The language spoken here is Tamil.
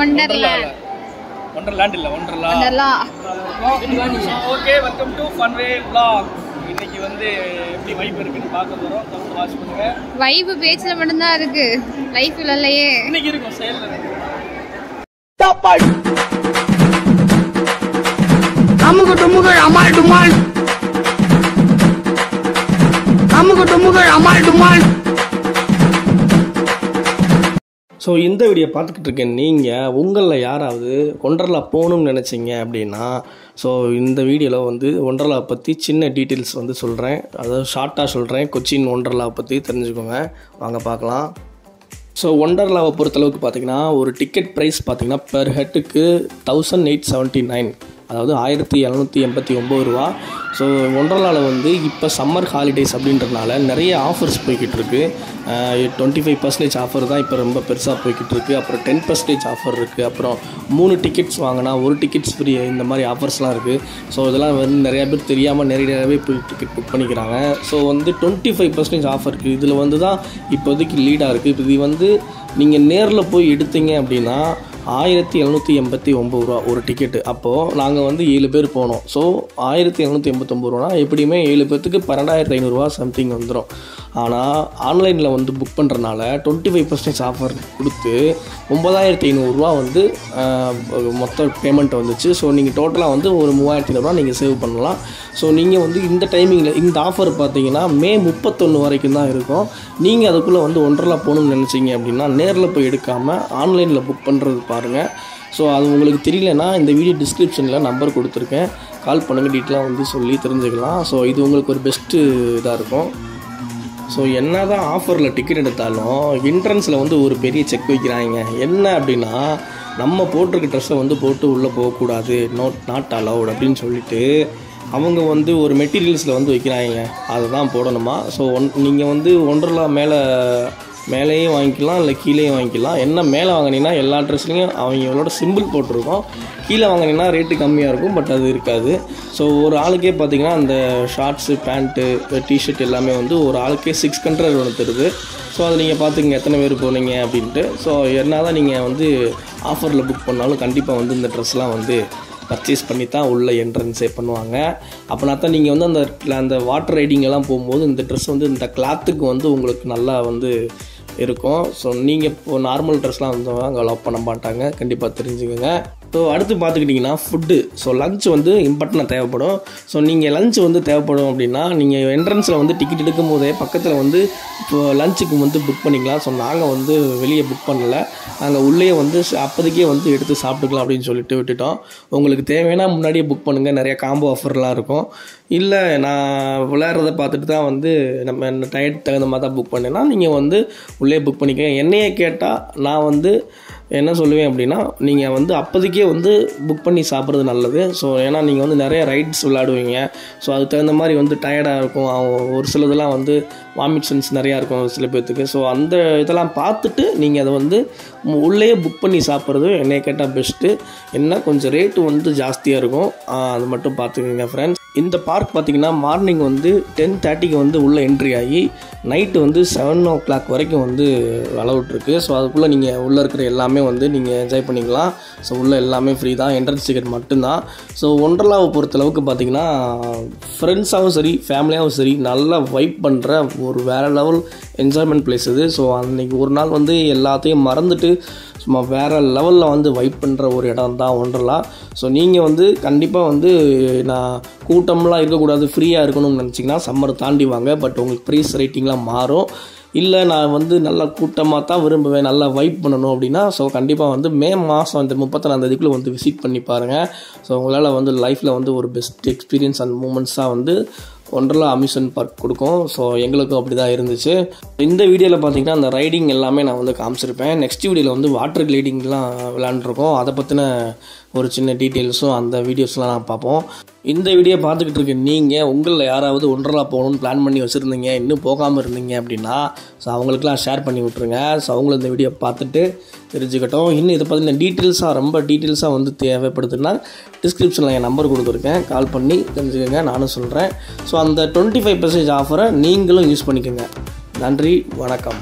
Wonderland. Wonderland இல்ல Wonderla. Okay welcome to ஃபன்வே vlog. இன்னைக்கு வந்து எப்படி வைப் இருக்குன்னு பார்க்க போறோம். தொடர்ந்து வாட்ச் பண்ணுங்க. வைப் பேஜ்ல மட்டும் தான் இருக்கு. லைஃப்ல இல்லையே. இன்னைக்கு இருக்கும் சேல்ல இருக்கு. டப்பாய் அமுக டுமுக அமால் டுமால் அமுக டுமுக அமால் டுமால். ஸோ இந்த வீடியோ பார்த்துக்கிட்டு இருக்கேன். நீங்கள் உங்களில் யாராவது ஒண்டர்லா போகணும்னு நினச்சிங்க அப்படின்னா ஸோ இந்த வீடியோவில் வந்து ஒண்டர்லா பற்றி சின்ன டீட்டெயில்ஸ் வந்து சொல்கிறேன். அதாவது ஷார்ட்டாக சொல்கிறேன். கொச்சின் ஒண்டர்லா பற்றி தெரிஞ்சுக்கோங்க. வாங்க பார்க்கலாம். ஸோ ஒண்டர்லாவை பொறுத்தளவுக்கு பார்த்திங்கன்னா ஒரு டிக்கெட் ப்ரைஸ் பார்த்திங்கன்னா பெர் ஹெட்டுக்கு 1879, அதாவது 1789 ரூபா. ஸோ ஒண்டர்லாவில் வந்து இப்போ சம்மர் ஹாலிடேஸ் அப்படின்றதுனால நிறைய ஆஃபர்ஸ் போய்கிட்டு இருக்குது. 25% ஆஃபர் தான் இப்போ ரொம்ப பெருசாக போய்கிட்டு இருக்குது. அப்புறம் 10% ஆஃபர் இருக்குது. அப்புறம் 3 டிக்கெட்ஸ் வாங்கினா 1 டிக்கெட்ஸ் ஃப்ரீ, இந்த மாதிரி ஆஃபர்ஸ்லாம் இருக்குது. ஸோ இதெல்லாம் வந்து நிறையா பேர் தெரியாமல் நிறையவே போய் டிக்கெட் புக் பண்ணிக்கிறாங்க. ஸோ வந்து 25% ஆஃபர் இருக்குது. இதில் வந்து தான் இப்போதைக்கு லீடாக இருக்குது. இது வந்து நீங்கள் நேரில் போய் எடுத்தீங்க அப்படின்னா 1789 ரூபா ஒரு டிக்கெட்டு. அப்போது நாங்கள் வந்து 7 பேர் போனோம். ஸோ 1789 ரூபானா எப்படியுமே 7 பேர்த்துக்கு 12,500 ரூபா சம்திங் வந்துடும். ஆனால் ஆன்லைனில் வந்து புக் பண்ணுறனால 25% ஆஃபர் கொடுத்து 9,500 ரூபா வந்து மொத்த பேமெண்ட் வந்துச்சு. ஸோ நீங்கள் டோட்டலாக வந்து ஒரு 3,500 ரூபா நீங்கள் சேவ் பண்ணலாம். ஸோ நீங்கள் வந்து இந்த டைமிங்கில் இந்த ஆஃபர் பார்த்தீங்கன்னா மே 31 வரைக்கும் தான் இருக்கும். நீங்கள் அதுக்குள்ளே வந்து ஒண்டர்லா போகணும்னு நினச்சிங்க அப்படின்னா நேரில் போய் எடுக்காமல் ஆன்லைனில் புக் பண்ணுறது பாருங்கள். ஸோ அது உங்களுக்கு தெரியலனா இந்த வீடியோ டிஸ்கிரிப்ஷனில் நம்பர் கொடுத்துருக்கேன். கால் பண்ணுங்கள், டீட்டெயிலாக வந்து சொல்லி தெரிஞ்சுக்கலாம். ஸோ இது உங்களுக்கு ஒரு பெஸ்ட்டு இதாக இருக்கும். ஸோ என்ன தான் ஆஃபரில் டிக்கெட் எடுத்தாலும் என்ட்ரன்ஸில் வந்து ஒரு பெரிய செக் வைக்கிறாங்க. என்ன அப்படின்னா நம்ம போட்டிருக்க ட்ரெஸ்ஸை வந்து போட்டு உள்ளே போகக்கூடாது, நாட் அலவுட் அப்படின்னு சொல்லிட்டு அவங்க வந்து ஒரு மெட்டீரியல்ஸில் வந்து வைக்கிறாங்க. அதை தான் போடணுமா. ஸோ நீங்கள் வந்து ஒண்டர்லா மேலேயும் வாங்கிக்கலாம், இல்லை கீழேயும் வாங்கிக்கலாம். என்ன மேலே வாங்கினீங்கன்னா எல்லா ட்ரெஸ்லையும் அவங்களோட சிம்பிள் போட்டிருக்கோம். கீழே வாங்கினீங்கன்னா ரேட்டு கம்மியாக இருக்கும், பட் அது இருக்காது. ஸோ ஒரு ஆளுக்கே பார்த்திங்கன்னா அந்த ஷார்ட்ஸு, பேண்ட்டு, டிஷர்ட் எல்லாமே வந்து ஒரு ஆளுக்கே 600 ஒன்று தருது. ஸோ அதை நீங்கள் பார்த்துங்க எத்தனை பேர் போனீங்க அப்படின்ட்டு. ஸோ என்ன தான் நீங்கள் வந்து ஆஃபரில் புக் பண்ணாலும் கண்டிப்பாக வந்து இந்த ட்ரெஸ்லாம் வந்து பர்ச்சேஸ் பண்ணி தான் உள்ள என்ட்ரன்ஸே பண்ணுவாங்க. அப்படின்னா தான் நீங்கள் வந்து அந்த வாட்டர் ரைடிங்கெல்லாம் போகும்போது இந்த ட்ரெஸ் வந்து இந்த கிளாத்துக்கு வந்து உங்களுக்கு நல்லா வந்து இருக்கும். ஸோ நீங்கள் இப்போது நார்மல் ட்ரெஸ்லாம் வந்து அங்கே அலோவ் பண்ண மாட்டாங்க, கண்டிப்பாக தெரிஞ்சுக்கோங்க. ஸோ அடுத்து பார்த்துக்கிட்டிங்கன்னா ஃபுட்டு. ஸோ லஞ்ச் வந்து இம்பார்ட்டனாக தேவைப்படும். ஸோ நீங்கள் லஞ்ச் வந்து தேவைப்படும் அப்படின்னா நீங்கள் என்ட்ரன்ஸில் வந்து டிக்கெட் எடுக்கும் போதே பக்கத்தில் வந்து இப்போ லஞ்சுக்கு வந்து புக் பண்ணிக்கலாம். ஸோ நாங்கள் வந்து வெளியே புக் பண்ணலை, நாங்கள் உள்ளே வந்து அப்போதைக்கே வந்து எடுத்து சாப்பிட்டுக்கலாம் அப்படின்னு சொல்லிட்டு விட்டுட்டோம். உங்களுக்கு தேவைன்னா முன்னாடியே புக் பண்ணுங்கள், நிறைய காம்போ ஆஃபர்லாம் இருக்கும். இல்லை நான் விளையாடுறத பார்த்துட்டு தான் வந்து நம்ம டயட் தகுந்த மாதிரி தான் புக் பண்ணேன்னா நீங்கள் வந்து உள்ளே புக் பண்ணிக்கோங்க. என்னையே கேட்டால் நான் வந்து என்ன சொல்லுவேன் அப்படின்னா நீங்கள் வந்து அப்போதைக்கே வந்து புக் பண்ணி சாப்பிட்றது நல்லது. ஸோ ஏன்னா நீங்கள் வந்து நிறைய ரைட்ஸ் விளையாடுவீங்க. ஸோ அதுக்கு தகுந்த மாதிரி வந்து டயர்டாக இருக்கும். ஒரு சிலதெல்லாம் வந்து வாமிட் சென்ஸ் நிறையா இருக்கும் சில பேர்த்துக்கு. ஸோ அந்த இதெல்லாம் பார்த்துட்டு நீங்கள் அதை வந்து உள்ளே புக் பண்ணி சாப்பிட்றது என்னைய கேட்டால் பெஸ்ட்டு. என்ன கொஞ்சம் ரேட்டு வந்து ஜாஸ்தியாக இருக்கும், அது மட்டும் பார்த்துக்கோங்க ஃப்ரெண்ட்ஸ். இந்த பார்க் பார்த்திங்கன்னா மார்னிங் வந்து 10:30க்கு வந்து உள்ளே என்ட்ரி ஆகி நைட்டு வந்து 7 o'clock வரைக்கும் வந்து அலவுட்ருக்கு. ஸோ அதுக்குள்ளே நீங்கள் உள்ளே இருக்கிற எல்லாமே வந்து நீங்கள் என்ஜாய் பண்ணிக்கலாம். ஸோ உள்ளே எல்லாமே ஃப்ரீ தான், என்ட்ரன்ஸ் டிக்கெட் மட்டும்தான். ஸோ ஒண்டர்லாவை பொறுத்தளவுக்கு பார்த்திங்கன்னா ஃப்ரெண்ட்ஸாகவும் சரி ஃபேமிலியாகவும் சரி நல்லா வைப் பண்ணுற ஒரு வேறு லெவல் என்ஜாய்மெண்ட் பிளேஸ் இது. ஸோ அன்றைக்கி ஒரு நாள் வந்து எல்லாத்தையும் மறந்துட்டு சும்மா வேறு லெவலில் வந்து வைப் பண்ணுற ஒரு இடம் தான் ஒண்டர்லா. ஸோ நீங்கள் வந்து கண்டிப்பாக வந்து நான் கூட்டம்லாம் இருக்கக்கூடாது, ஃப்ரீயாக இருக்கணும்னு நினச்சிங்கன்னா சம்மர் தாண்டி வாங்க. பட் உங்களுக்கு ப்ரைஸ் ரேட்டிங்லாம் மாறும். இல்லை நான் வந்து நல்லா கூட்டமாக தான் விரும்புவேன், நல்லா வைப் பண்ணணும் அப்படின்னா ஸோ கண்டிப்பாக வந்து மே மாதம் அந்த 31ஆம் வந்து விசிட் பண்ணி பாருங்கள். ஸோ உங்களால் வந்து லைஃப்பில் வந்து ஒரு பெஸ்ட் எக்ஸ்பீரியன்ஸ் அண்ட் மூமெண்ட்ஸாக வந்து ஒண்டர்லா அம்யூஸ்மெண்ட் பார்க் கொடுக்கும். ஸோ எங்களுக்கும் அப்படி தான் இருந்துச்சு. இந்த வீடியோவில் பார்த்தீங்கன்னா அந்த ரைடிங் எல்லாமே நான் வந்து காமிச்சிருப்பேன். நெக்ஸ்ட் வீடியோவில் வந்து வாட்டர் கிளைடிங்லாம் விளையாண்டுருக்கோம். அதை பற்றின ஒரு சின்ன டீட்டெயில்ஸும் அந்த வீடியோஸ்லாம் நான் பார்ப்போம். இந்த வீடியோ பார்த்துக்கிட்டு இருக்க நீங்கள் உங்களில் யாராவது ஒண்டர்லா போகணுன்னு பிளான் பண்ணி வச்சுருந்தீங்க, இன்னும் போகாமல் இருந்தீங்க அப்படின்னா ஸோ அவங்களுக்குலாம் ஷேர் பண்ணி விட்ருங்க. ஸோ அவங்களும் இந்த வீடியோ பார்த்துட்டு தெரிஞ்சுக்கிட்டோம். இன்னும் இதை பற்றின ரொம்ப டீட்டெயில்ஸாக வந்து தேவைப்படுதுன்னா டிஸ்கிரிப்ஷனில் என் நம்பர் கொடுத்துருக்கேன், கால் பண்ணி தெரிஞ்சுக்கோங்க, நானும் சொல்கிறேன். ஸோ அந்த 25% ஆஃபரை நீங்களும் யூஸ் பண்ணிக்கோங்க. நன்றி, வணக்கம்.